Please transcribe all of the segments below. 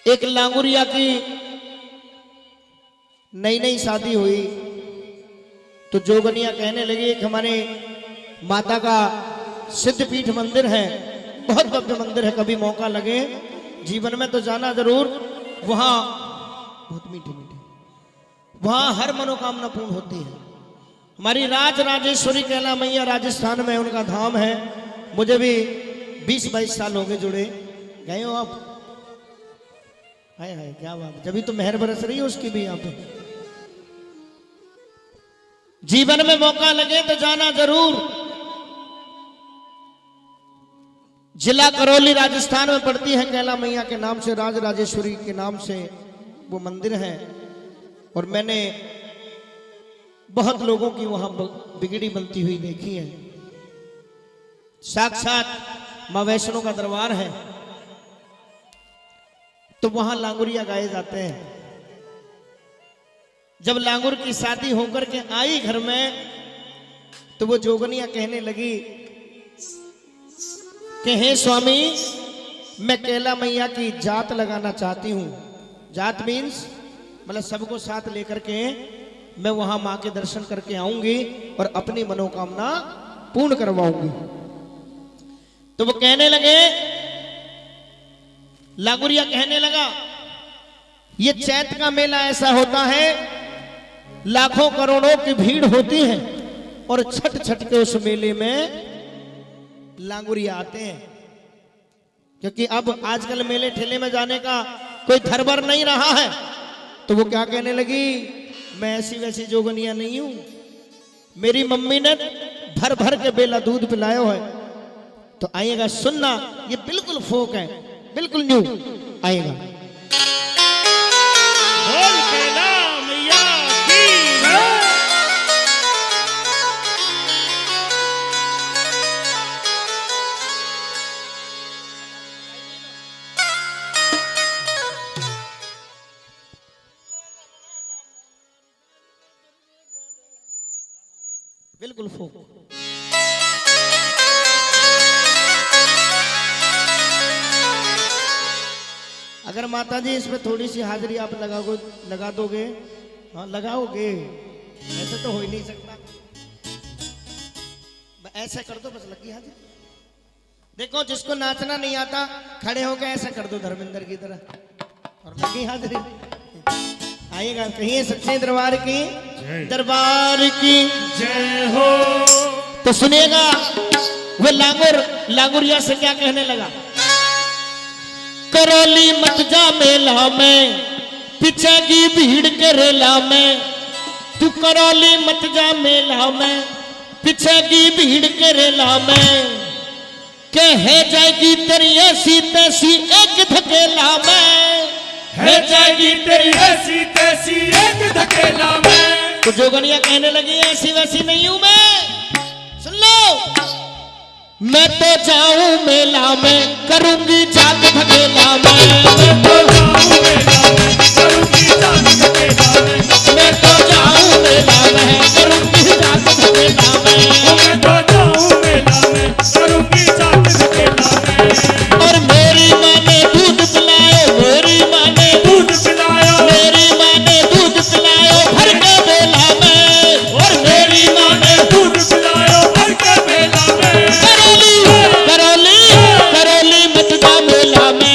एक लांगुरिया की नई नई शादी हुई तो जोगनिया कहने लगी कि हमारे माता का सिद्धपीठ मंदिर है, बहुत भव्य मंदिर है, कभी मौका लगे जीवन में तो जाना जरूर। वहां बहुत मीठे मीठे, वहां हर मनोकामना पूर्ण होती है। हमारी राज राजेश्वरी कैला मैया राजस्थान में उनका धाम है। मुझे भी 20-22 साल हो गए जुड़े। गए हो आप? हाय हाय क्या बात, जब तो मेहर बरस रही है उसकी भी यहाँ पे। जीवन में मौका लगे तो जाना जरूर। जिला करौली राजस्थान में पड़ती है। कैला मैया के नाम से, राज राजेश्वरी के नाम से वो मंदिर है। और मैंने बहुत लोगों की वहां बिगड़ी बनती हुई देखी है। साक्षात मां वैष्णो का दरबार है तो वहां लांगुरिया गाए जाते हैं। जब लांगुर की शादी होकर के आई घर में तो वो जोगनिया कहने लगी कि हे स्वामी, मैं कैला मैया की जात लगाना चाहती हूं। जात मीन्स मतलब सबको साथ लेकर के मैं वहां मां के दर्शन करके आऊंगी और अपनी मनोकामना पूर्ण करवाऊंगी। तो वो कहने लगे, लांगुरिया कहने लगा, ये चैत का मेला ऐसा होता है, लाखों करोड़ों की भीड़ होती है और छठ छठ के उस मेले में लांगुरिया आते हैं। क्योंकि अब आजकल मेले ठेले में जाने का कोई धरबर नहीं रहा है। तो वो क्या कहने लगी, मैं ऐसी वैसी जोगनिया नहीं हूं, मेरी मम्मी ने भर भर के बेला दूध पिलाया है। तो आइएगा सुनना, ये बिल्कुल फोक है, बिल्कुल न्यू आएगा। बोल कैला मैया की बिल्कुल फोक। अगर माता जी इस पे थोड़ी सी हाजिरी आप लगा दोगे, हाँ लगाओगे, ऐसे तो हो ही नहीं सकता। ऐसे कर दो बस, लगी हाजिरी। देखो जिसको नाचना नहीं आता खड़े होकर ऐसा कर दो धर्मेंद्र की तरह और लगी हाजिरी। आइएगा, कहिए सच्चे दरबार की जय हो। तो सुनिएगा वो लांगुरिया से क्या कहने लगा, करौली मत जा मेला में, पीछे की भीड़ के रेला में। तू करौली मत जा मेला में, पीछे की भीड़ के रेला में। कह जाएगी तेरी ऐसी तैसी एक धकेला में, है जाएगी तेरी ऐसी तैसी एक धकेला में। तो जोगनिया कहने लगी, ऐसी वैसी नहीं हूं मैं। सुन लो, मैं तो जाऊं मेला में, करूंगी जात धकेला में। मैं तो जाऊं मेला में, करूंगी जात धकेला में। मैं तो जाऊं मेला में, करूंगी जात धकेला में। मैं तो जाऊं मेला में, करूंगी जात धकेला में। और मेरी माँ ने दूध पिलायो, मेरी माँ ने दूध पिलाया, मेरी माँ ने दूध पिलायो भर के बेला में। और मेरी माँ ने दूध पिलाया भर के बेला में। करौली करौली करौली मत जा मेला में।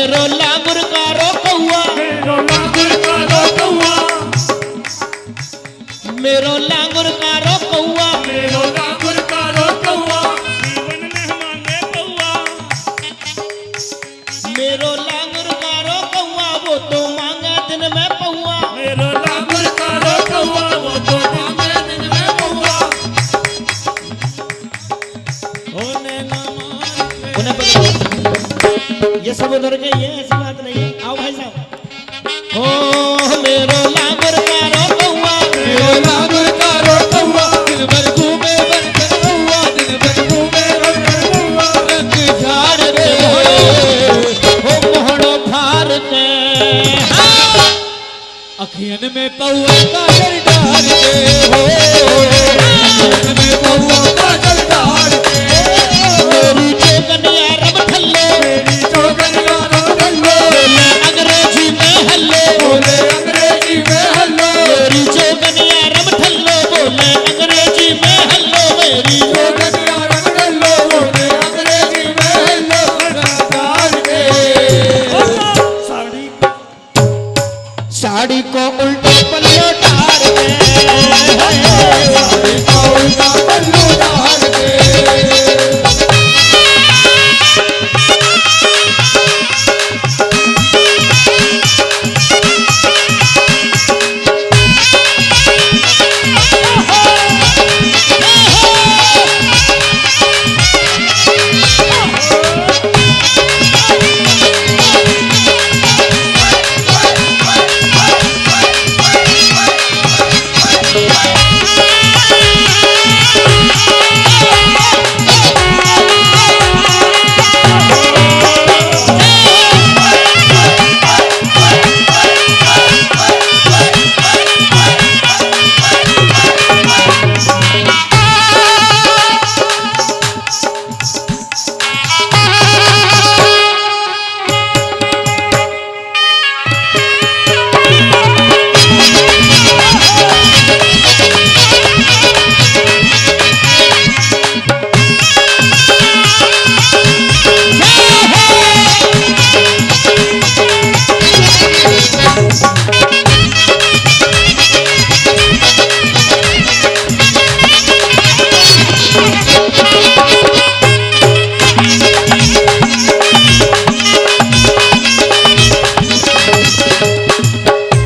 मेरो लांगुर का रो कौआ, मेरो लांगुर का रो कौआ, मेरो लांगुर का रो कौआ, मेरो लांगुर का रो कौआ, जीवन में मांगे कौआ, मेरो लांगुर का रो कौआ, वो तो मांगे दिन में पौआ। मेरो लांगुर का रो कौआ, वो तो मांगे दिन में कौआ। होने ना मांगे। उन्हें पकड़ो, ये सब उधर के, ये ऐसी बात नहीं है। आओ भाई साहब। ओ मेरो लांगुर का रो कौआ, मेरो लांगुर का रो कौआ, दिन भर घूमे बनकर कौआ, दिन भर घूमे बनकर कौआ, रंग झाड़ रे हो मोहड़ो फार के, हाँ। अखियन में पौआ काजल डाल के हो, अखियन में पौआ काजल डाल के, मेरी चौकनिया रब ठल्लो, मेरी चौकनिया रब ठल्लो, बोले अंग्रेजी में हल्लो, बोले अंग्रेजी में हल्लो, मेरी चौकनिया रब ठल्लो, बोले अंग्रेजी में हल्लो, मेरी चौकनिया रब ठल्लो, बोले अंग्रेजी में हल्लो, रंग डाल के। साड़ी साड़ी को उल्टो पल्लो डाल के, साड़ी का उल्टा पल्लू डाल के,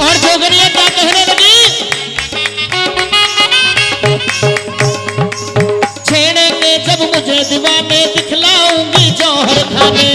और जोगनिया क्या कहने लगी, छेड़ेंगे जब मुझे दीवाने, दिखलाऊंगी जौहर खाने।